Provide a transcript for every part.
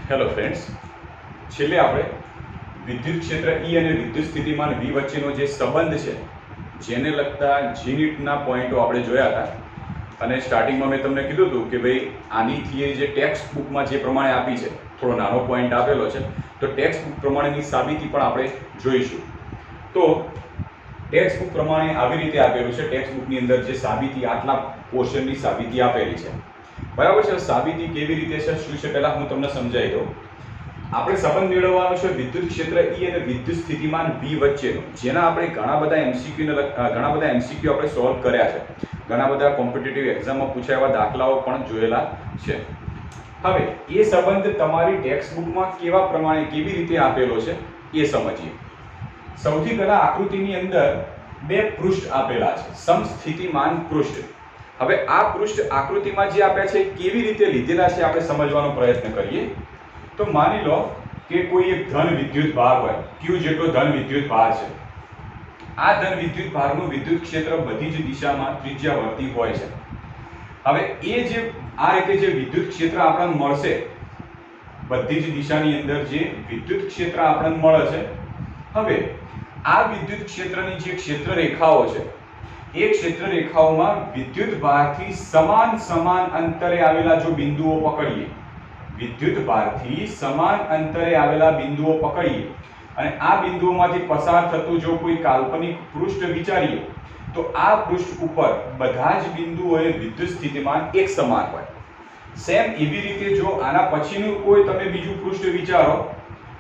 Hello friends, છેલ્લે આપણે વિદ્યુત ક્ષેત્ર E અને વિદ્યુત સ્થિતિમાન V વચ્ચેનો જે સંબંધ છે જેને લગતા જીનીટના પોઈન્ટો આપણે જોયા હતા અને સ્ટાર્ટિંગમાં મેં તમને કીધું હતું કે ભાઈ આની થિયરી જે ટેક્સ્ટ બુકમાં જે પ્રમાણે આપી છે, થોડો નાનો પોઈન્ટ આપેલો છે, તો ટેક્સ્ટ બુક પ્રમાણેની સાબિતી પણ આપણે જોઈશું. તો ટેક્સ્ટ બુક પ્રમાણે આવી રીતે આપેલું છે. ટેક્સ્ટ બુકની અંદર જે સાબિતી આટલા પોર્શનની સાબિતી આપેલી છે, બરાબર છે. સાબિતી કેવી રીતે છે, શું છે, પહેલા હું તમને સમજાવી દઉં. આપણે સંબંધ મેળવવાનો છે વિદ્યુત ક્ષેત્ર E અને વિદ્યુત સ્થિતિમાન V વચ્ચેનો, જેના આપણે ઘણા બધા MCQ આપણે સોલ્વ કર્યા છે, ઘણા બધા કોમ્પિટિટિવ એક્ઝામમાં પૂછાયેલા દાખલાઓ પણ જોયેલા છે. હવે એ સંબંધ તમારી ટેક્સ્ટ બુકમાં કેવી રીતે આપેલો છે એ સમજીએ. સૌથી પહેલા આકૃતિની અંદર બે પૃષ્ઠ આપેલા છે, સમસ્થિતિમાન પૃષ્ઠ. હવે આ પૃષ્ઠ આકૃતિમાં જે આપ્યા છે કેવી રીતે લીધેલા છે આપણે સમજવાનો પ્રયત્ન કરીએ. તો માની લો કે કોઈ એક ધન વિદ્યુત ભાર હોય, Q જેટલો ધન વિદ્યુત ભાર છે. આ ધન વિદ્યુત ભારનું વિદ્યુત ક્ષેત્ર બધી જ દિશામાં ત્રિજ્યાવર્તી હોય છે. હવે આ રીતે જે વિદ્યુત ક્ષેત્ર આપણને મળશે, બધી જ દિશાની અંદર જે વિદ્યુત ક્ષેત્ર આપણને મળે છે, હવે આ વિદ્યુત ક્ષેત્રની જે ક્ષેત્ર રેખાઓ છે, એ ક્ષેત્ર રેખાઓમાં વિદ્યુત ભારથી સમાન અંતરે આવેલા જો બિંદુઓ પકડીએ, વિદ્યુત ભારથી સમાન અંતરે આવેલા બિંદુઓ પકડીએ અને આ બિંદુઓમાંથી પસાર થતું જો કોઈ કાલ્પનિક પૃષ્ઠ વિચારીએ, તો આ પૃષ્ઠ ઉપર બધા જ બિંદુઓએ વિદ્યુત સ્થિતિમાન એક સમાન હોય. સેમ એવી રીતે જો આના પછીનું કોઈ તમે બીજું પૃષ્ઠ વિચારો,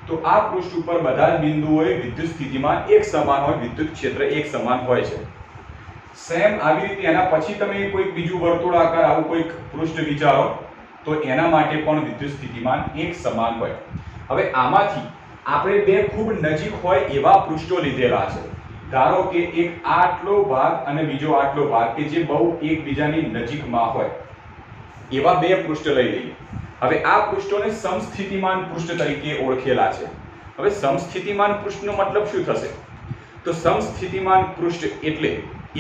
તો આ પૃષ્ઠ ઉપર બધા જ બિંદુઓએ વિદ્યુત સ્થિતિમાન એક સમાન હોય, વિદ્યુત ક્ષેત્ર એક સમાન હોય છે. સેમ આવી રીતે એના પછી તમે કોઈક બીજું વર્તુળાકાર આવું કોઈક પૃષ્ઠ વિચારો, તો એના માટે પણ વિદ્યુત સ્થિતિમાન એક સમાન હોય. હવે આમાંથી આપણે બે ખૂબ નજીક હોય એવા પૃષ્ઠો લીધેલા છે. ધારો કે એક આટલો ભાગ અને બીજો આટલો ભાગ કે જે બહુ એકબીજાની નજીકમાં હોય, એવા બે પૃષ્ઠ લઈ લઈએ. હવે આ પૃષ્ઠોને સમસ્થિતિમાન પૃષ્ઠ તરીકે ઓળખેલા છે. હવે સમસ્થિતિમાન પૃષ્ઠનો મતલબ શું થશે? તો સમસ્થિતિમાન પૃષ્ઠ એટલે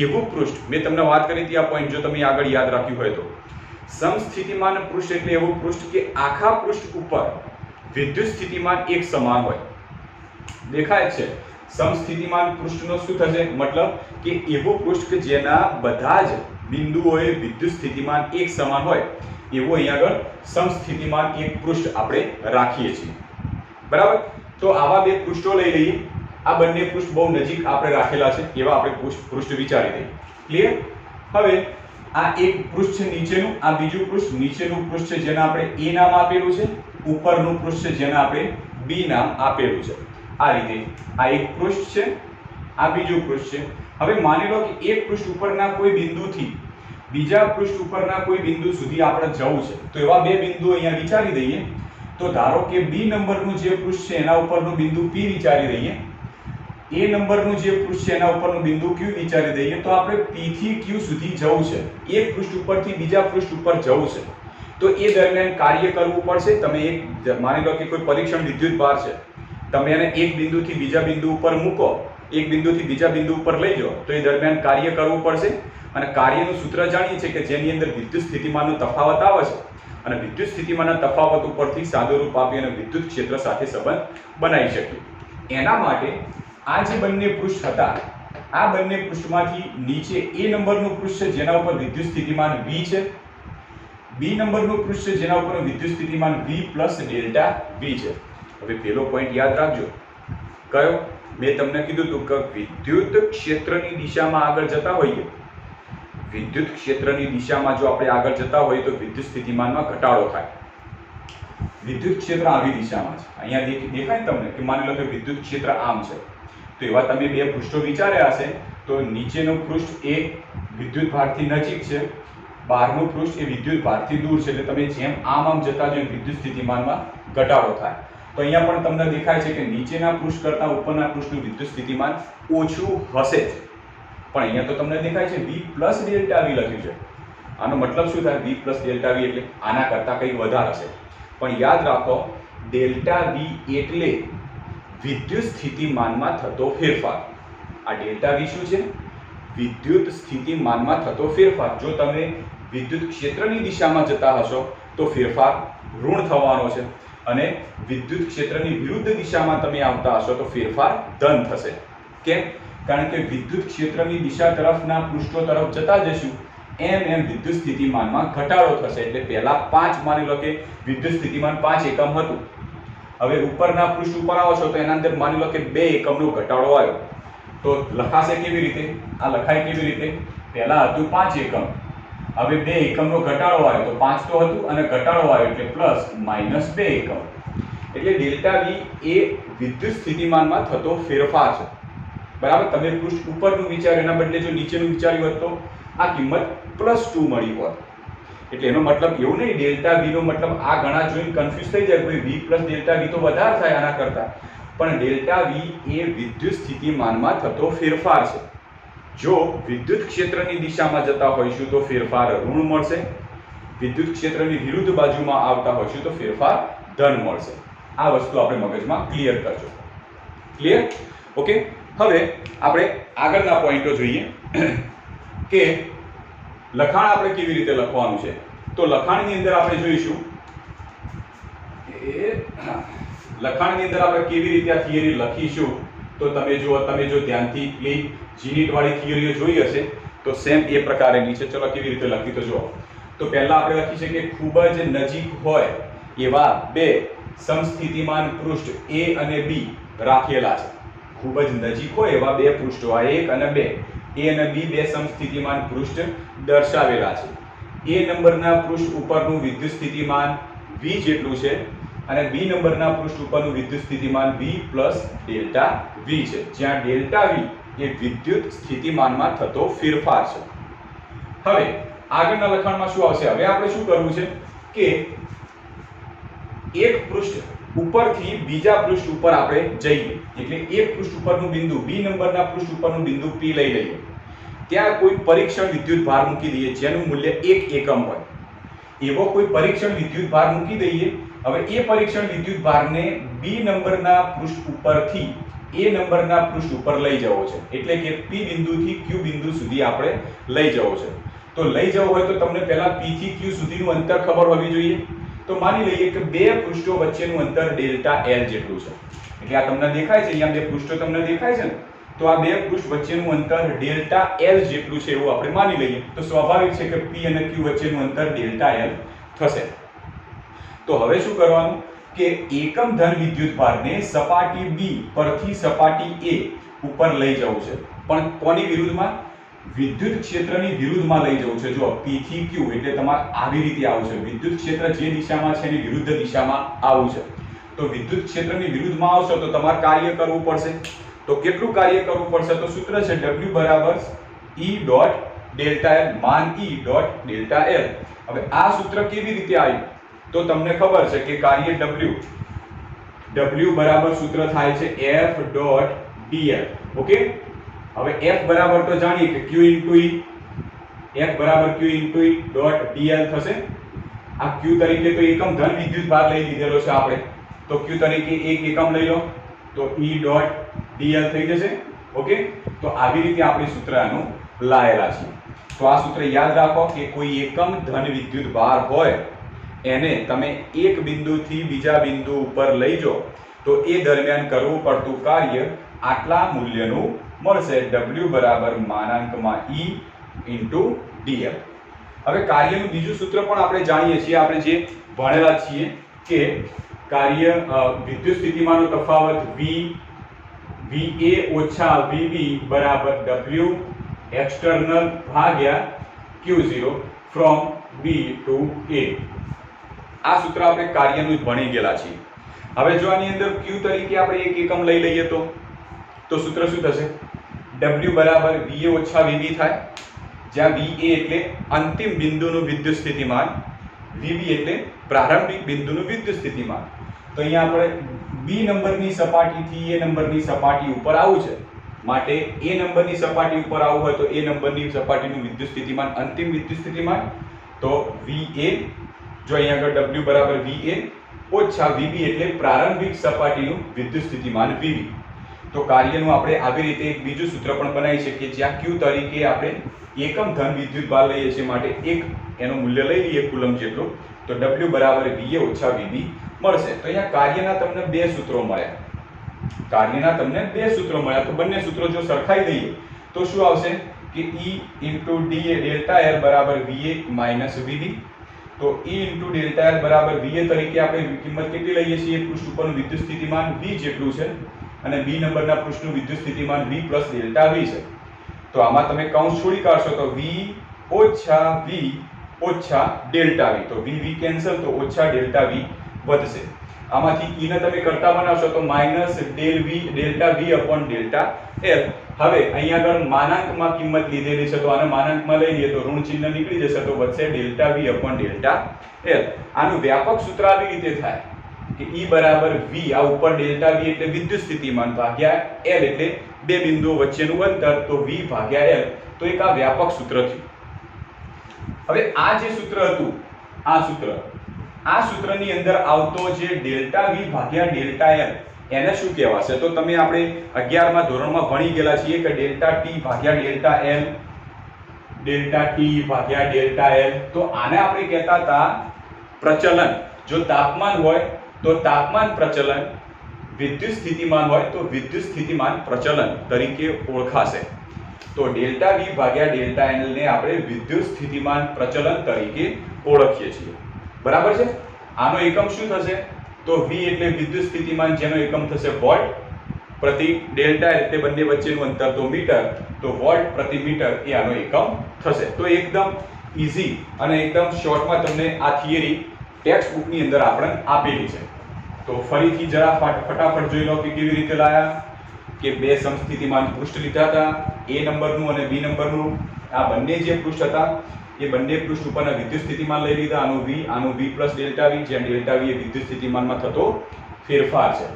એવું પૃષ્ઠ, મેં તમને વાત કરી હતી આ પોઈન્ટ, જો તમે આગળ યાદ રાખ્યું હોય તો, સમસ્થિતિમાન પૃષ્ઠ એટલે એવું પૃષ્ઠ કે આખા પૃષ્ઠ ઉપર વિદ્યુત સ્થિતિમાન એક સમાન હોય. દેખાય છે સમસ્થિતિમાન પૃષ્ઠનો શું થશે મતલબ કે એવું પૃષ્ઠ કે જેના બધા જ બિંદુઓએ વિદ્યુત સ્થિતિમાન એક સમાન હોય, એવું અહીંયા આગળ સમસ્થિતિમાન એક પૃષ્ઠ આપણે રાખીએ છીએ. બરાબર. તો આવા બે પૃષ્ઠો લઈ લઈએ. આ બંને પૃષ્ઠ બહુ નજીક આપણે રાખેલા છે, એવા આપણે પૃષ્ઠ વિચારી દઈએ. ક્લિયર? હવે આ એક પૃષ્ઠ છે નીચેનું, આ બીજું પૃષ્ઠ નીચેનું પૃષ્ઠ છે જેને આપણે A નામ આપેલું છે, ઉપરનું પૃષ્ઠ છે જેને આપણે B નામ આપેલું છે. આ રીતે આ એક પૃષ્ઠ છે, આ બીજું પૃષ્ઠ છે. હવે માની લો કે એક પૃષ્ઠ ઉપરના કોઈ બિંદુથી બીજા પૃષ્ઠ ઉપરના કોઈ બિંદુ સુધી આપણે જવું છે, તો એવા બે બિંદુ અહીંયા વિચારી દઈએ. તો ધારો કે B નંબરનું જે પૃષ્ઠ છે એના ઉપરનું બિંદુ P વિચારી દઈએ, A નંબરનું જે પૃષ્ઠ છે એના ઉપરનું બિંદુ Q વિચારી દઈએ. તો આપણે P થી Q સુધી જવું છે, એક પૃષ્ઠ ઉપરથી બીજા પૃષ્ઠ ઉપર જવું છે, તો એ દરમિયાન કાર્ય કરવું પડશે. તમે માની લો કે કોઈ પરીક્ષણ વિદ્યુત ભાર છે, તમે એને એક બિંદુથી બીજા બિંદુ ઉપર મૂકો, એક બિંદુથી બીજા બિંદુ ઉપર લઈ જાઓ, તો એ દરમિયાન કાર્ય કરવું પડશે. અને કાર્યનું સૂત્ર જાણીએ છીએ કે જેની અંદર વિદ્યુત સ્થિતિમાનનો તફાવત આવે છે, અને વિદ્યુત સ્થિતિમાનના તફાવત ઉપરથી સાદુરૂપ આપી અને વિદ્યુત ક્ષેત્ર સાથે સંબંધ બનાવી શકીએ. એના માટે આ જે બંને પૃષ્ઠ હતા, આ બંને પૃષ્ઠમાંથી નીચે A નંબરનું પૃષ્ઠ છે જેના ઉપર વિદ્યુત સ્થિતિમાન V છે, B નંબરનું પૃષ્ઠ છે જેના ઉપર વિદ્યુત સ્થિતિમાન V પ્લસ ડેલ્ટા V છે. હવે પેલો પોઈન્ટ યાદ રાખજો. કયો? મેં તમને કીધું હતું કે વિદ્યુત ક્ષેત્રની દિશામાં આગળ જતા હોઈએ, વિદ્યુત ક્ષેત્રની દિશામાં જો આપણે આગળ જતા હોઈએ તો વિદ્યુત સ્થિતિમાનમાં ઘટાડો થાય. વિદ્યુત ક્ષેત્ર આવી દિશામાં છે, અહીંયા દેખાય ને તમને કે માની લો કે વિદ્યુત ક્ષેત્ર આમ છે, તો એવા તમે બે પૃષ્ઠો વિચાર્યા હશે. તો નીચેનું પૃષ્ઠ એ વિદ્યુત ભારથી નજીક છે, બહારનું પૃષ્ઠ એ વિદ્યુત ભારથી દૂર છે, એટલે તમે જેમ આમ જતા જો વિદ્યુત સ્થિતિમાનમાં ઘટાડો થાય. તો અહીંયા પણ તમને દેખાય છે કે નીચેના પૃષ્ઠ કરતાં ઉપરના પૃષ્ઠનું વિદ્યુત સ્થિતિમાન ઓછું હશે જ. પણ અહીંયા તો તમને દેખાય છે V પ્લસ ડેલ્ટા V લખ્યું છે. આનો મતલબ શું થાય? V પ્લસ ડેલ્ટા V એટલે આના કરતાં કંઈક વધારે હશે. પણ યાદ રાખો, ડેલ્ટા V એટલે વિદ્યુત સ્થિતિમાનમાં થતો ફેરફાર. આ ડેલ્ટા V શું છે? વિદ્યુત સ્થિતિમાનમાં થતો ફેરફાર. જો તમે વિદ્યુત ક્ષેત્રની દિશામાં જતા હશો તો ફેરફાર ઋણ થવાનો છે, અને વિદ્યુત ક્ષેત્રની વિરુદ્ધ દિશામાં તમે આવતા હશો તો ફેરફાર ધન થશે. કેમ? કારણ કે વિદ્યુત ક્ષેત્રની દિશા તરફના પૃષ્ઠો તરફ જતા જશું એમ વિદ્યુત સ્થિતિમાનમાં ઘટાડો થશે. એટલે પહેલા 5 માની લો કે વિદ્યુત સ્થિતિમાન 5 એકમ હતું. હવે ઉપરના પૃષ્ઠ ઉપર આવો છો તો એના અંદર માની લો કે 2 એકમનો ઘટાડો આવ્યો. તો લખાશે કેવી રીતે? આ લખાય કેવી રીતે? પહેલા હતું 5 એકમ, હવે 2 એકમનો ઘટાડો આવ્યો તો 5 તો હતું અને ઘટાડો આવ્યો એટલે પ્લસ માઈનસ 2 એકમ. એટલે ડેલ્ટા V એ વિદ્યુત સ્થિતિમાનમાં થતો ફેરફાર છે. બરાબર? તમે પૃષ્ઠ ઉપરનું વિચાર એના બદલે જો નીચેનું વિચાર્યું હોત તો આ કિંમત +2 મળી હોત. એટલે એનો મતલબ એવું નહીં ડેલ્ટા V નો મતલબ આ ગણા જોઈને કન્ફ્યુઝ થઈ જાય કોઈ V + ડેલ્ટા V તો વધારે થાય આના કરતા, પણ ડેલ્ટા V એ વિદ્યુત સ્થિતિમાનમાં થતો ફેરફાર છે. જો વિદ્યુત ક્ષેત્રની દિશામાં જતા હોઈશું તો ફેરફાર ઋણ મળશે, વિદ્યુત ક્ષેત્રની વિરુદ્ધ બાજુમાં આવતા હોઈશું તો ફેરફાર ધન મળશે. આ વસ્તુ આપણે મગજમાં ક્લિયર કરજો. ક્લિયર? ઓકે. હવે આપણે આગળના પોઈન્ટો જોઈએ કે લખાણ આપણે કેવી રીતે લખવાનું છે. તો લખાણની અંદર આપણે જોઈશું લખાણની અંદર આપણે કેવી રીતે આ થિયરી લખીશું. તો તમે જો ધ્યાનથી પેલી જીનિટ વાળી થિયરીઓ જોઈ હશે તો સેમ એ પ્રકારેની છે. ચલો કેવી રીતે લખી તો જુઓ. તો પહેલા આપણે લખી છે કે ખૂબ જ નજીક હોય એવા બે સમસ્થિતિમાન પૃષ્ઠ A અને B રાખેલા છે. ખૂબ જ નજીક હોય એવા બે પૃષ્ઠો આ 1 અને 2 A અને B બે સમસ્થિતિમાન પૃષ્ઠ દર્શાવેલા છે. A નંબરના પૃષ્ઠ ઉપરનું વિદ્યુત સ્થિતિમાન V જેટલું છે અને B નંબરના પૃષ્ઠ ઉપરનું વિદ્યુત સ્થિતિમાન V + ડેલ્ટા V છે, જ્યાં ડેલ્ટા V એ વિદ્યુત સ્થિતિમાનમાં થતો ફેરફાર છે. હવે આગળના લખાણમાં શું આવશે? હવે આપણે શું કરવું છે કે એક પૃષ્ઠ ઉપરથી બીજા પૃષ્ઠ ઉપર આપણે જઈએ. એટલે એક પૃષ્ઠ ઉપરનું બિંદુ B નંબરના પૃષ્ઠ ઉપરનું બિંદુ P લઈ લઈએ. ત્યાં કોઈ પરીક્ષણ વિદ્યુત ભાર મૂકી દઈએ જેનું મૂલ્ય 1 એકમ હોય. એવો કોઈ પરીક્ષણ વિદ્યુત ભાર મૂકી દઈએ. હવે એ પરીક્ષણ વિદ્યુત ભારને B નંબરના પૃષ્ઠ ઉપરથી A નંબરના પૃષ્ઠ ઉપર લઈ જવો છે. એટલે કે P બિંદુથી Q બિંદુ સુધી આપણે લઈ જવો છે. તો લઈ જવો હોય તો તમને પહેલા P થી Q સુધીનું અંતર ખબર હોવી જોઈએ. તો માની લઈએ કે બે પૃષ્ઠો વચ્ચેનું અંતર ડેલ્ટા L જેટલું છે. એટલે આ તમને દેખાય છે, અહીંયા બે પૃષ્ઠો તમને દેખાય છે ને, તો આ બે પૃષ્ઠ વચ્ચેનું અંતર ડેલ્ટા L જેટલું છે એવું આપણે માની લઈએ. તો સ્વાભાવિક છે કે P અને Q વચ્ચેનું અંતર ડેલ્ટા L થશે. તો હવે શું કરવાનું કે એકમ ધન વિદ્યુત ભારને સપાટી B પરથી સપાટી A ઉપર લઈ જવું છે. પણ કોની વિરુદ્ધમાં? વિદ્યુત ક્ષેત્રની વિરુદ્ધમાં લઈ જવું છે. જો P થી Q એટલે તમારે આવી રીતે આવવું છે. વિદ્યુત ક્ષેત્ર જે દિશામાં છે એની વિરુદ્ધ દિશામાં આવવું છે. તો વિદ્યુત ક્ષેત્રની વિરુદ્ધમાં આવશો તો તમારે કાર્ય કરવું પડશે. તો કેટલું કાર્ય કરવું પડશે? તો સૂત્ર છે W = E dot delta L, માન E ડોટ ડેલ્ટા L. હવે આ સૂત્ર કેવી રીતે આવ્યું? તો તમને ખબર છે કે કાર્ય W બરાબર સૂત્ર થાય છે F ડોટ dl. ઓકે. હવે F બરાબર તો જાણીએ કે Q * E, F બરાબર Q * E ડોટ dl થશે. આ Q તરીકે તો એકમ ધન વિદ્યુત ભાર લઈ લીધેલો છે આપણે, તો Q તરીકે 1 એકમ લઈ લો તો E ડોટ dl થઈ જશે. ઓકે. તો આવી રીતે આપણે સૂત્ર આનું લાયેલા છે. તો આ સૂત્ર યાદ રાખો કે કોઈ એકમ ધન વિદ્યુત ભાર હોય એને તમે એક બિંદુથી બીજા બિંદુ ઉપર લઈ જાઓ તો એ દરમિયાન કરવું પડતું કાર્ય આટલા મૂલ્યનું મળશે. W બરાબર E * dl. હવે કાર્યનું બીજું સૂત્ર પણ આપણે જાણીએ છીએ, આપણે જે ભણેલા છીએ કે કાર્ય વિદ્યુત સ્થિતિમાનનો તફાવત VA - VB બરાબર W external ભાગ્યા Q0 from B to A. આ સૂત્ર આપણે કાર્યનું જ ભણી ગયેલા છીએ. હવે જો આની અંદર Q તરીકે આપણે 1 એકમ લઈ લઈએ તો સૂત્ર શું થશે? W બરાબર VA - VB થાય, જ્યાં VA એટલે અંતિમ બિંદુનું વિદ્યુત સ્થિતિમાન, VB એટલે પ્રારંભિક બિંદુનું વિદ્યુત સ્થિતિમાન. તો અહીંયા આપણે B નંબરની સપાટીથી A નંબરની સપાટી ઉપર આવવું છે, માટે A નંબરની સપાટી ઉપર આવવું હોય તો A નંબરની સપાટીનું વિદ્યુત સ્થિતિમાન અંતિમ વિદ્યુત સ્થિતિમાન, તો VA, જો અહીંયા આગળ W બરાબર VA - VB એટલે પ્રારંભિક સપાટીનું વિદ્યુત સ્થિતિમાન VB. તો કાર્યનું આપણે આવી રીતે એક બીજું સૂત્ર પણ બનાવી શકીએ, જ્યાં Q તરીકે આપણે એકમ ધન વિદ્યુત ભાર લઈએ છીએ માટે એક એનું મૂલ્ય લઈ લઈએ કુલમ જેટલું, તો W બરાબર VA - VB મળશે. તો અહીંયા કાર્યના તમને બે સૂત્રો મળ્યા. તો બંને સૂત્રો જો સરખાઈ દઈએ તો શું આવશે કે E * d ડેલ્ટા L બરાબર VA માઈનસ VB. તો E * ડેલ્ટા L બરાબર VA તરીકે આપણે કિંમત કેટલી લઈએ છીએ? પૃષ્ઠ ઉપરનું વિદ્યુત સ્થિતિમાન V જેટલું છે અને B નંબરના પૃષ્ઠનું વિદ્યુત સ્થિતિમાન V + ડેલ્ટા V છે. તો આમાં તમે કૌંસ છોડી કાઢશો તો V ઓછા V ઓછા ડેલ્ટા V. તો V કેન્સલ, તો ઓછા ડેલ્ટા V વધશે. આમાંથી E ને તમે કરતા બનાવશો તો minus del V delta V upon delta L. હવે અહીંયા આગળ માનાંકમાં કિંમત લીધેલી છે તો આને માનાંકમાં લઈ લઈએ તો ઋણ ચિહ્ન નીકળી જશે તો વધશે delta V upon delta L. આનું વ્યાપક સૂત્ર આવી રીતે થાય કે E બરાબર V, આ ઉપર ડેલ્ટા V એટલે વિદ્યુત સ્થિતિમાન ભાગ્યા L એટલે બે બિંદુઓ વચ્ચેનું અંતર, તો V ભાગ્યા L. તો એક આ વ્યાપક સૂત્ર થયું. હવે આ જે સૂત્ર હતું, આ સૂત્રની અંદર આવતો જે ડેલ્ટા V ભાગ્યા ડેલ્ટા L એને શું કહેવાશે? તો તમે આપણે 11મા ધોરણમાં ભણી ગયેલા છીએ કે ડેલ્ટા T ભાગ્યા ડેલ્ટા L, ડેલ્ટા T ભાગ્યા ડેલ્ટા L. તો આને આપણે કહેતા હતા પ્રચલન. જો તાપમાન હોય તો તાપમાન પ્રચલન, વિદ્યુત સ્થિતિમાન હોય તો વિદ્યુત સ્થિતિમાન પ્રચલન તરીકે ઓળખાશે. તો ડેલ્ટા V ભાગ્યા ડેલ્ટા L ને આપણે વિદ્યુત સ્થિતિમાન પ્રચલન તરીકે ઓળખીએ છીએ. બરાબર છે? આનો એકમ શું થશે? તો V એટલે વિદ્યુત સ્થિતિમાન, જેનો એકમ થશે વોલ્ટ પ્રતિ ડેલ્ટા એટલે બંને વચ્ચેનું અંતર તો મીટર, તો વોલ્ટ પ્રતિ મીટર એ આનો એકમ થશે. તો એકદમ ઈઝી અને એકદમ શોર્ટમાં તમને આ થિયરી ટેક્સ્ટ બુકની અંદર આપણે આપેલી છે. તો ફરીથી જરા ફટાફટ જોઈ લો કે કેવી રીતે લાયા. કે બે સમસ્થિતિમાન પૃષ્ઠ લીધા હતા, A નંબરનું અને B નંબરનું. આ બંને જે પૃષ્ઠ હતા એ બંને પૃષ્ઠ ઉપરના વિદ્યુત સ્થિતિમાન લઈ લીધા. આનું V + ડેલ્ટા V, જ્યાં ડેલ્ટા V એ વિદ્યુત સ્થિતિમાનમાં થતો ફેરફાર છે.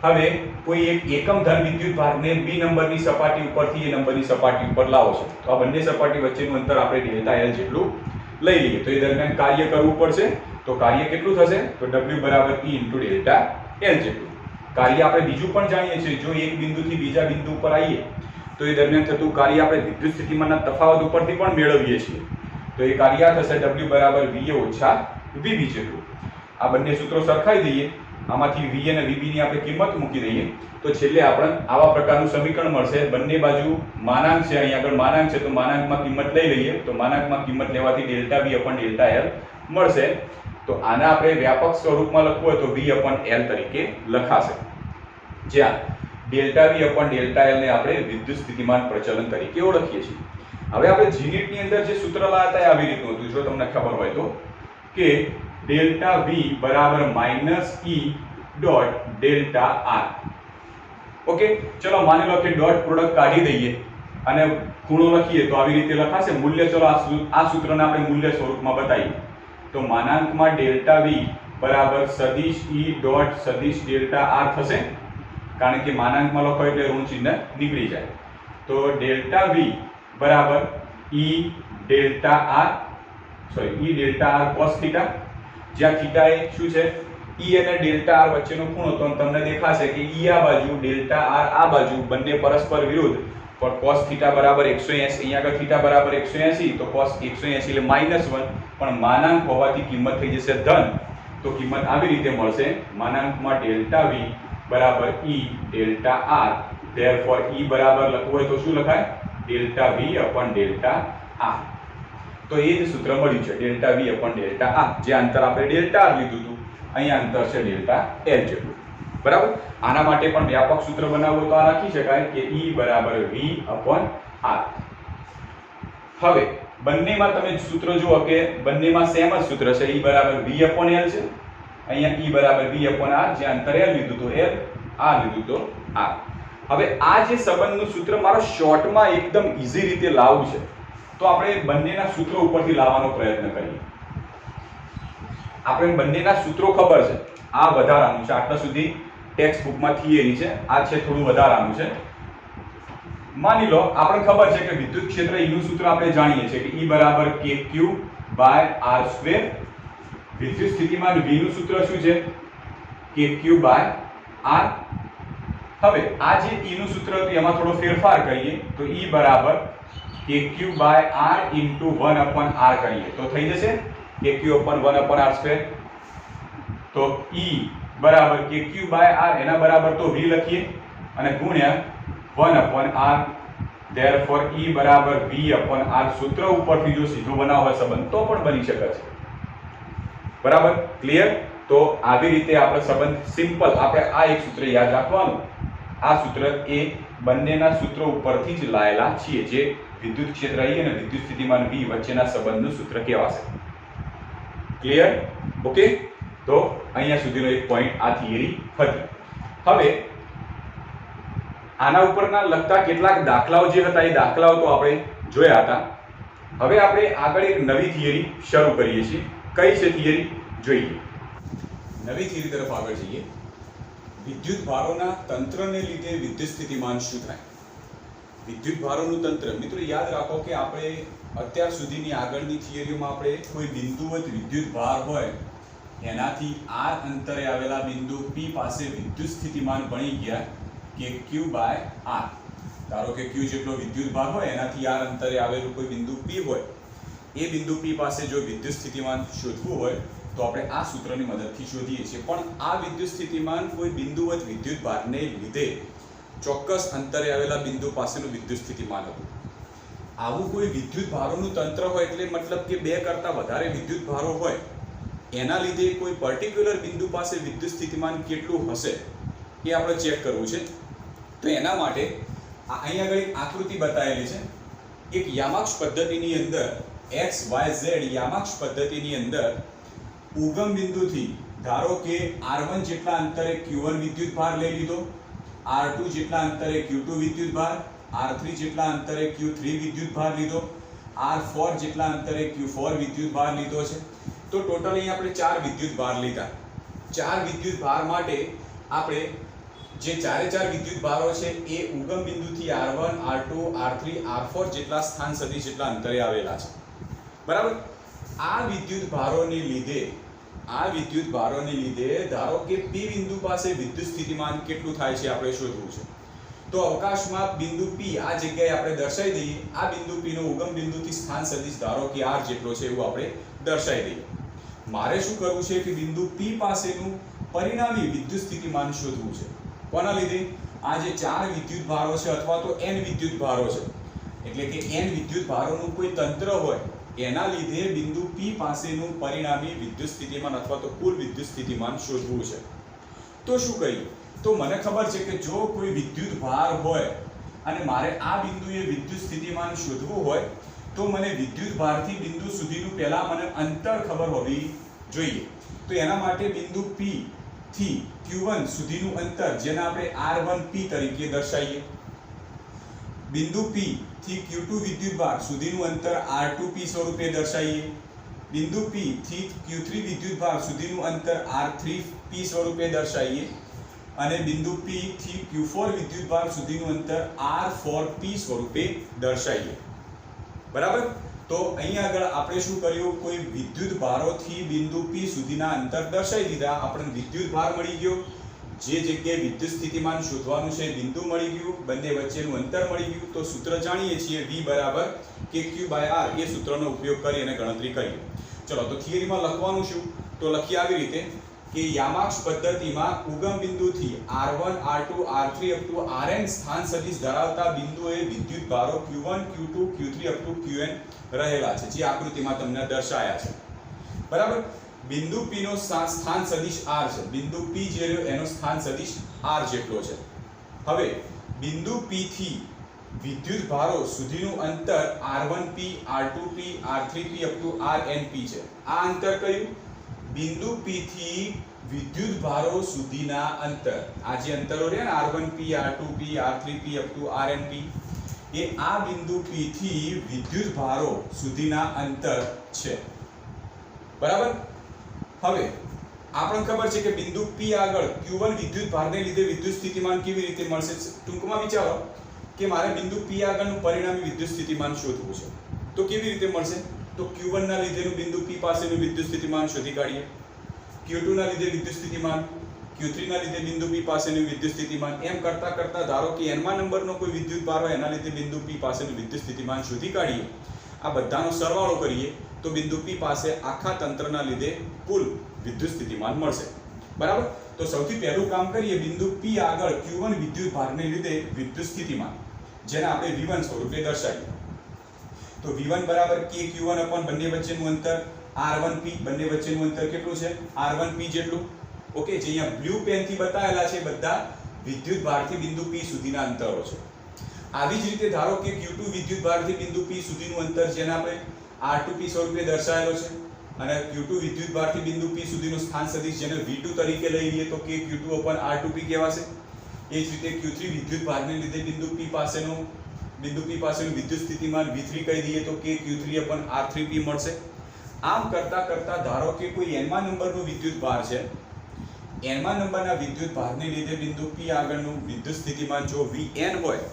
હવે કોઈ એક એકમ ધન વિદ્યુત ભારને B નંબરની સપાટી ઉપરથી A નંબરની સપાટી ઉપર લાવો છે. તો આ બંને સપાટી વચ્ચેનું અંતર આપણે ડેલ્ટા L જેટલું લઈ લઈએ. તો એ દરમિયાન કાર્ય કરવું પડશે. તો કાર્ય કેટલું થશે? તો W બરાબર E * ડેલ્ટા L જેટલું. કાર્ય આપણે બીજું પણ જાણીએ છીએ. જો એક બિંદુથી બીજા બિંદુ ઉપર આવીએ તો એ દરમિયાન થતું કાર્ય આપણે વિદ્યુત સ્થિતિમાનના તફાવત ઉપરથી પણ મેળવીએ છીએ. તો એ કાર્ય થશે W બરાબર VA ઓછા VB જેટલું. આ બંને સૂત્રો સરખાઈ દઈએ, આમાંથી VA અને VB ની આપણે કિંમત મૂકી દઈએ તો છેલ્લે આપણે આવા પ્રકારનું સમીકરણ મળશે. બંને બાજુ માનાંક છે, અહીંયા આગળ માનાંક છે તો માનાંકમાં કિંમત લઈ લઈએ. તો માનાંકમાં કિંમત લેવાથી delta V upon delta L મળશે. તો આને આપણે વ્યાપક સ્વરૂપમાં લખવું હોય તો V upon L તરીકે લખાશે, જ્યાં delta V upon delta L ને આપણે વિદ્યુત સ્થિતિમાન પ્રચલન તરીકે ઓળખીએ છીએ. હવે આપણે જીનિટ ની અંદર જે સૂત્ર લાયા હતા એ આવી રીતનું હતું. જો તમને ખબર હોય તો કે ડેલ્ટા V બરાબર -E dot delta R. Okay, ચલો માની લો કે ડોટ પ્રોડક્ટ કાઢી દઈએ અને ખૂણો લખીએ તો આવી રીતે લખાશે. મૂલ્ય, ચલો આ સૂત્રને આપણે મૂલ્ય સ્વરૂપમાં બતાવીએ તો માનાંકમાં ડેલ્ટા V બરાબર સદિશ E ડોટ સદિશ ડેલ્ટા R થશે. કારણ કે માનાંકમાં લખો એટલે ઋણ ચિહ્ન નીકળી જાય. તો ડેલ્ટા V બરાબર E delta R cos theta, જ્યાં થીટા એ શું છે? E અને ડેલ્ટા R વચ્ચેનો ખૂણો. તો તમને દેખાશે કે E આ બાજુ, ડેલ્ટા R આ બાજુ, બંને પરસ્પર વિરુદ્ધ. પણ cos થીટા બરાબર 180, અહીંયા આગળ થીટા બરાબર 180, તો cos 180 એટલે -1. પણ માનાંક હોવાથી કિંમત થઈ જશે ધન. તો કિંમત આવી રીતે મળશે. માનાંકમાં ડેલ્ટા V બરાબર E delta R. Therefore E બરાબર લખવું હોય તો શું લખાય? Delta V upon delta R. તો એ જ સૂત્ર મળ્યું છે, delta V upon delta R. જે અંતર આપણે ડેલ્ટા R લીધું હતું, અહીંયા અંતર છે ડેલ્ટા L જેટલું. બરાબર? આના માટે પણ વ્યાપક સૂત્ર બનાવવું તો આ રાખી શકાય કે E બરાબર V upon R. હવે બંનેમાં તમે સૂત્ર જુઓ કે બંનેમાં સેમ જ સૂત્ર છે. E બરાબર V upon L છે, અહીંયા E બરાબર V upon R. જે અંતર L લીધું તો L, R લીધું તો R. હવે આ જે સંબંધનું સૂત્ર મારો શોર્ટમાં એકદમ ઈઝી રીતે લાવવું છે તો આપણે બંનેના સૂત્રો ઉપરથી લાવવાનો પ્રયત્ન કરીએ. આપણે બંનેના સૂત્રો ખબર છે. આ વધારાનું છે, આટલા સુધી ટેક્સ્ટ બુકમાં થિયરી છે, આ છે થોડું વધારાનું છે. માની લો આપણે ખબર છે કે વિદ્યુત ક્ષેત્ર E નું સૂત્ર આપણે જાણીએ છીએ કે E બરાબર KQ/R². વિદ્યુત સ્થિતિમાન V નું સૂત્ર શું છે? KQ/R. હવે આ જે E નું સૂત્ર હતું એમાં થોડો ફેરફાર કરીએ તો E બરાબર KQ/R * 1/R કરીએ તો થઈ જશે KQ/1/R². તો E બરાબર KQ બાય R એના બરાબર તો V લખીએ અને ગુણ્યા 1/R. therefore E બરાબર V/R. સૂત્ર ઉપરથી જો સીધો બનાવવો હોય સંબંધ તો પણ બની શકે છે. બરાબર ક્લિયર? તો આવી રીતે આપણે સંબંધ સિમ્પલ આપણે આ એક સૂત્ર યાદ રાખવાનું. આ સૂત્ર એ બંનેના સૂત્ર ઉપરથી જ લાયેલા છીએ જે વિદ્યુત ક્ષેત્ર E અને વિદ્યુત સ્થિતિમાન V વચ્ચેના સંબંધનું સૂત્ર કહેવાશે. ક્લિયર? ઓકે, તો અહીંયા સુધીનો એક પોઈન્ટ આ થિયરી હતી. હવે આના ઉપરના લગતા કેટલાક દાખલાઓ જે હતા એ દાખલાઓ તો આપણે જોયા હતા. હવે આપણે આગળ એક નવી થિયરી શરૂ કરીએ છીએ. કઈ છે થિયરી જોઈએ. નવી થિયરી તરફ આગળ જઈએ. વિદ્યુત ભારોના તંત્રને લીધે વિદ્યુત સ્થિતિમાન શું થાય? વિદ્યુત ભારોનું તંત્ર મિત્રો યાદ રાખો કે આપણે અત્યાર સુધીની આગળની થિયરીઓમાં આપણે કોઈ બિંદુવત વિદ્યુત ભાર હોય એનાથી r અંતરે આવેલા બિંદુ P પાસે વિદ્યુત સ્થિતિમાન બની ગયા કે Q બાય R. ધારો કે Q જેટલો વિદ્યુત ભાર હોય એનાથી r અંતરે આવેલું કોઈ બિંદુ P હોય, એ બિંદુ P પાસે જો વિદ્યુત સ્થિતિમાન શોધવું હોય તો આપણે આ સૂત્રની મદદથી શોધીએ છીએ. પણ આ વિદ્યુત સ્થિતિમાન કોઈ બિંદુવત વિદ્યુત ભારને લીધે ચોક્કસ અંતરે આવેલા બિંદુ પાસેનું વિદ્યુત સ્થિતિમાન હતું. આવું કોઈ વિદ્યુત ભારોનું તંત્ર હોય એટલે મતલબ કે બે કરતાં વધારે વિદ્યુત ભારો હોય એના લીધે કોઈ પર્ટિક્યુલર બિંદુ પાસે વિદ્યુત સ્થિતિમાન કેટલું હશે એ આપણે ચેક કરવું છે. તો એના માટે અહીં આગળ એક આકૃતિ બતાવેલી છે. એક યામાક્ષ પદ્ધતિની અંદર x y z યામાક્ષ પદ્ધતિની અંદર ઉગમ બિંદુથી ધારો કે r1 જેટલા અંતરે q1 વિદ્યુત ભાર લઈ લીધો, r2 જેટલા અંતરે q2 વિદ્યુત ભાર, r3 જેટલા અંતરે q3 વિદ્યુત ભાર લીધો, r4 જેટલા અંતરે q4 વિદ્યુત ભાર લીધો છે. તો ટોટલ અહીં આપણે 4 વિદ્યુત ભાર લીધા. 4 વિદ્યુત ભાર માટે આપણે જે ચારે ચાર વિદ્યુત ભારો છે એ ઉગમ બિંદુથી r1 r2 r3 r4 જેટલા સ્થાન સદિશ જેટલા અંતરે આવેલા છે. બરાબર? આ વિદ્યુત ભારોને લીધે ધારો કે P બિંદુ પાસે વિદ્યુત સ્થિતિમાન કેટલું થાય છે આપણે શોધવું છે. તો અવકાશમાં બિંદુ P આ જગ્યાએ આપણે દર્શાવી દઈએ. આ બિંદુ P નો ઉગમ બિંદુથી સ્થાન સદિશ ધારો કે r જેટલો છે એવું આપણે દર્શાવી દઈએ. મારે શું કરવું છે કે બિંદુ P પાસેનું પરિણામી વિદ્યુત સ્થિતિમાન શોધવું છે. કોના લીધે? આ જે 4 વિદ્યુત ભારો છે અથવા તો n વિદ્યુત ભારો છે એટલે કે n વિદ્યુત ભારોનું કોઈ તંત્ર હોય એના લીધે બિંદુ P પાસેનું પરિણામી વિદ્યુત સ્થિતિમાન અથવા તો કુલ વિદ્યુત સ્થિતિમાન શોધવું છે. તો શું કરીએ? તો મને ખબર છે કે જો કોઈ વિદ્યુત ભાર હોય અને મારે આ બિંદુએ વિદ્યુત સ્થિતિમાન શોધવું હોય તો મને વિદ્યુત ભારથી બિંદુ સુધીનું પહેલા મને અંતર ખબર હોવી જોઈએ. તો એના માટે બિંદુ P થી Q1 સુધીનું અંતર જેને આપણે R1P તરીકે દર્શાવીએ. બિંદુ P થી Q2 વિદ્યુત ભાર સુધીનું અંતર R2P સ્વરૂપે દર્શાવીએ. બિંદુ P થી Q3 વિદ્યુત ભાર સુધીનું અંતર R3P સ્વરૂપે દર્શાવીએ અને બિંદુ P થી Q4 વિદ્યુત ભાર સુધીનું અંતર R4P સ્વરૂપે દર્શાવીએ. બરાબર? તો અહીંયા આગળ આપણે શું કર્યું? કોઈ વિદ્યુત ભારોથી બિંદુ P સુધીના અંતર દર્શાવી દીધા. આપણને વિદ્યુત ભાર મળી ગયો, જે જગ્યાએ વિદ્યુત સ્થિતિમાન શોધવાનું છે બિંદુ મળી ગયું, બંને વચ્ચેનું અંતર મળી ગયું. તો સૂત્ર જાણીએ છીએ V બરાબર KQ બાય R. એ સૂત્રનો ઉપયોગ કરી અને ગણતરી કરીએ. ચલો તો થિયરીમાં લખવાનું શું? તો લખીએ આવી રીતે કે યામાક્ષ પદ્ધતિમાં ઉગમ બિંદુથી R1 R2 R3 up to Rn સ્થાન સદિશ ધરાવતા બિંદુએ વિદ્યુત ભારો Q1 Q2 Q3 up to Qn રહેલા છે જે આકૃતિમાં તમને દર્શાયા છે. બરાબર? બિંદુ P નો સ્થાન સદિશ R છે. બિંદુ P જે રહ્યો એનો સ્થાન સદિશ R જેટલો છે. હવે બિંદુ P થી વિદ્યુત ભારો સુધીનું અંતર R1P R2P R3P up to Rnp છે. આ અંતર કયું? બિંદુ P થી વિદ્યુત ભારો સુધીના અંતર. આ જે અંતરો રહ્યા ને R1P R2P R3P up to Rnp એ આ બિંદુ P થી વિદ્યુત ભારો સુધીના અંતર છે. બરાબર? હવે આપણને ખબર છે કે બિંદુ P આગળ Q1 વિદ્યુત ભારને લીધે વિદ્યુત સ્થિતિમાન કેવી રીતે મળશે? ટૂંકમાં વિચારો કે મારે બિંદુ P આગળનું પરિણામી વિદ્યુત સ્થિતિમાન શોધવું છે. તો કેવી રીતે મળશે? તો Q1 ના લીધેનું બિંદુ P પાસેનું વિદ્યુત સ્થિતિમાન શોધી કાઢીએ. Q2 ના લીધે વિદ્યુત સ્થિતિમાન, Q3 ના લીધે બિંદુ P પાસેનું વિદ્યુત સ્થિતિમાન, એમ કરતા કરતા ધારો કે n માં નંબરનો કોઈ વિદ્યુત ભાર હોય એના લીધે બિંદુ P પાસેનું વિદ્યુત સ્થિતિમાન શોધી કાઢીએ. આ બધાનો સરવાળો કરીએ તો બિંદુ P પાસે આખા તંત્રના લીધે કુલ વિદ્યુત સ્થિતિમાન મળશે. બરાબર. તો સૌથી પહેલું કામ કરીએ, બિંદુ P આગળ Q1 વિદ્યુત ભારને લીધે વિદ્યુત સ્થિતિમાન, જેને આપણે V1 સ્વરૂપે દર્શાવીએ. તો V1 બરાબર K Q1 અપોન બંને વચ્ચેનું અંતર R1P, બંને વચ્ચેનું અંતર કેટલું છે? R1P જેટલું. ઓકે, જે અહીંયા બ્લુ પેનથી બતાવેલા છે બધા વિદ્યુત ભારથી બિંદુ P સુધીના અંતરો છે. આવી જ રીતે ધારો કે Q2 વિદ્યુત ભારથી બિંદુ P સુધીનું અંતર, જેને આપણે R2P સ્વરૂપે દર્શાવેલો છે, અને Q2 વિદ્યુત ભારથી બિંદુ P સુધીનું સ્થાન સદિશ, જેને V2 તરીકે લઈ લઈએ તો કે Q2 અપોન R2P કહેવાશે. એ જ રીતે Q3 વિદ્યુત ભારને લીધે બિંદુ P પાસેનું વિદ્યુત સ્થિતિમાન V3 કહી દઈએ તો કે Q3 અપોન R3P મળશે. આમ કરતા કરતા ધારો કે કોઈ n મા નંબરનું વિદ્યુત ભાર છે, n મા નંબરના વિદ્યુત ભારને લીધે બિંદુ P આગળનું વિદ્યુત સ્થિતિમાન જો Vn હોય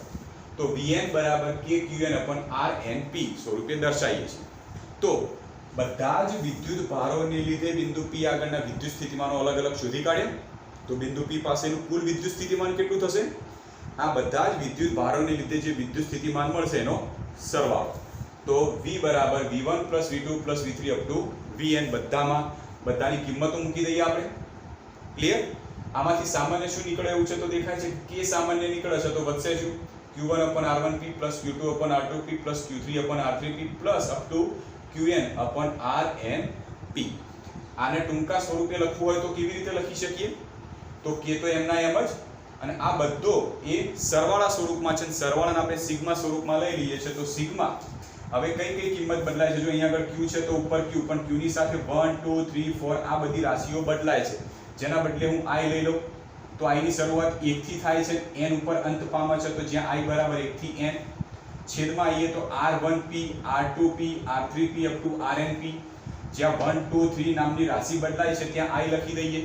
તો Vn બરાબર KQn અપોન RnP સ્વરૂપે દર્શાવીએ છીએ. તો બધા જ વિદ્યુત ભારોને લીધે બિંદુ P આગળના વિદ્યુત સ્થિતિમાનો અલગ અલગ શોધી કાઢ્યા. તો બિંદુ P પાસેનું કુલ વિદ્યુત સ્થિતિમાન કેટલું થશે? આ બધા જ વિદ્યુત ભારોને લીધે જે વિદ્યુત સ્થિતિમાન મળશે એનો સરવાળો. તો V બરાબર V1 V2 V3 up to Vn, બધાની કિંમતો મૂકી દઈએ આપણે. ક્લિયર? આમાંથી સામાન્ય શું નીકળે એવું છે? તો દેખાય છે કે સામાન્ય નીકળે છે તો વધશે શું? Q1 upon R1P plus Q2 upon R2P plus Q3 upon R3P plus up to Qn upon Rnp. આને ટૂંકા સ્વરૂપે લખવું હોય તો કેવી રીતે લખી શકીએ? તો K તો એમના એમ જ, અને આ બધો એ સરવાળા સ્વરૂપમાં છે. સરવાળાને આપણે સિગ્મા સ્વરૂપમાં લઈ લઈએ છીએ. તો સિગ્મા હવે કઈ કિંમત બદલાય છે? જો અહીંયા આગળ Q છે તો ઉપર Q, પણ Q ની સાથે 1 2 3 4 આ બધી રાશિઓ બદલાય છે. જેના બદલે હું I લઈ લઉં તો I ની શરૂઆત 1 થી થાય છે, n ઉપર અંત પામે છે. તો જ્યાં I બરાબર 1 થી n, છેદમાં આવીએ તો R1P R2P R3P up to RnP. જ્યાં 1 2 3 નામની રાશિ બદલાય છે ત્યાં I લખી દઈએ.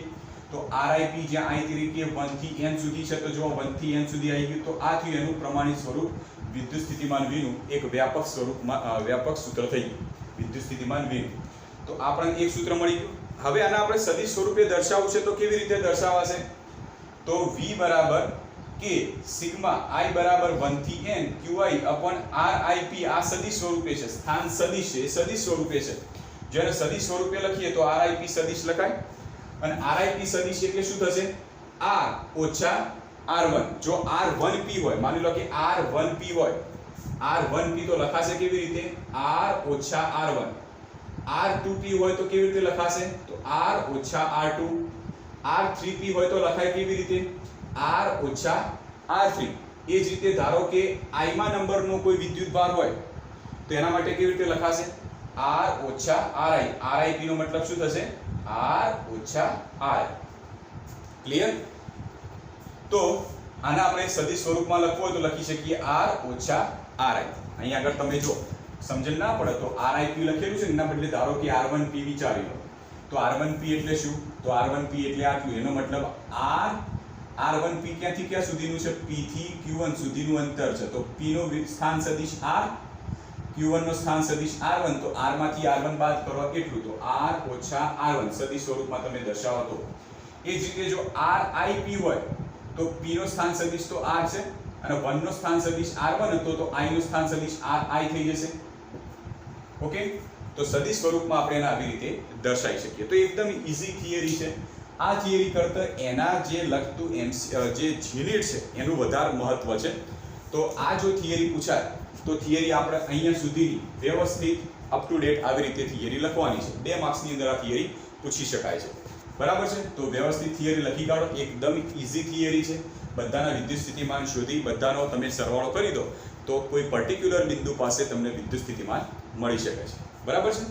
તો RIP જ્યાં I તરીકે 1 થી n સુધી છે, તો જો 1 થી n સુધી આવી ગયું તો આ થયું એનું પ્રમાણિત સ્વરૂપ વિદ્યુત સ્થિતિમાન V નું એક વ્યાપક સૂત્ર થઈ ગયું વિદ્યુત સ્થિતિમાન V નું. તો આપણને એક સૂત્ર મળી ગયું. હવે આને આપણે સદિશ સ્વરૂપે દર્શાવવું છે તો કેવી રીતે દર્શાવાશે? તો V બરાબર K સિગ્મા I બરાબર 1 થી n QI upon RIP. આ સદિશ સ્વરૂપે છે, સ્થાન સદિશ છે, એ સદિશ સ્વરૂપે છે. જ્યારે સદિશ સ્વરૂપે લખીએ તો RIP સદિશ લખાય, અને RIP સદિશ એટલે શું થશે? R ઓછા R1. જો R1P હોય, માની લો કે R1P હોય, R1P તો લખાશે કેવી રીતે? R ઓછા R1. R2P હોય તો કેવી રીતે લખાશે? તો R ઓછા R2. R3P હોય તો લખાય કેવી રીતે? R ઓછા R3. એ જ રીતે ધારો કે I મા નંબરનો કોઈ વિદ્યુત ભાર હોય તો એના માટે કેવી રીતે લખાશે? R ઓછા RI. RIP નો મતલબ શું થશે? R ઓછા RI. ક્લિયર? તો આને આપણે સદિશ સ્વરૂપમાં લખવું હોય તો લખી શકીએ R ઓછા RI. અહીંયા આગળ તમે જો સમજણ ના પડે તો RIP લખેલું છે, એના બદલે ધારો કે R1P વિચારી લો. તો R1P એટલે શું? તો R1P એટલે આટલું. એનો મતલબ R1P ક્યાંથી ક્યાં સુધીનું છે? P થી Q1 સુધીનું અંતર છે. તો P નો સ્થાન સદિશ R, Q1 નો સ્થાન સદિશ R1. તો R માંથી R1 બાદ કરવા કેટલું? તો R ઓછા R1 સદિશ સ્વરૂપમાં તમે દર્શાવો તો. એ જ રીતે જો RIP હોય તો P નો સ્થાન સદિશ તો R છે, અને 1 નો સ્થાન સદિશ R1 હતો તો I નો સ્થાન સદિશ RI થઈ જશે. ઓકે, તો સદિશ સ્વરૂપમાં આપણે એને આવી રીતે દર્શાવી શકીએ. તો એકદમ ઈઝી થિયરી છે. આ થિયરી કરતાં એના જે લગતું જે યુનિટ છે એનું વધારે મહત્વ છે. તો આ જો થિયરી પૂછાય તો થિયરી આપણે અહીંયા સુધીની વ્યવસ્થિત અપ ટુ ડેટ આવી રીતે થિયરી લખવાની છે. 2 માર્ક્સની અંદર આ થિયરી પૂછી શકાય છે. બરાબર છે? તો વ્યવસ્થિત થિયરી લખી કાઢો. એકદમ ઈઝી થિયરી છે. બધાના વિદ્યુત સ્થિતિમાન શોધી બધાનો તમે સરવાળો કરી દો તો કોઈ પર્ટિક્યુલર બિંદુ પાસે તમને વિદ્યુત સ્થિતિમાન મળી શકે છે. બરાબર છે?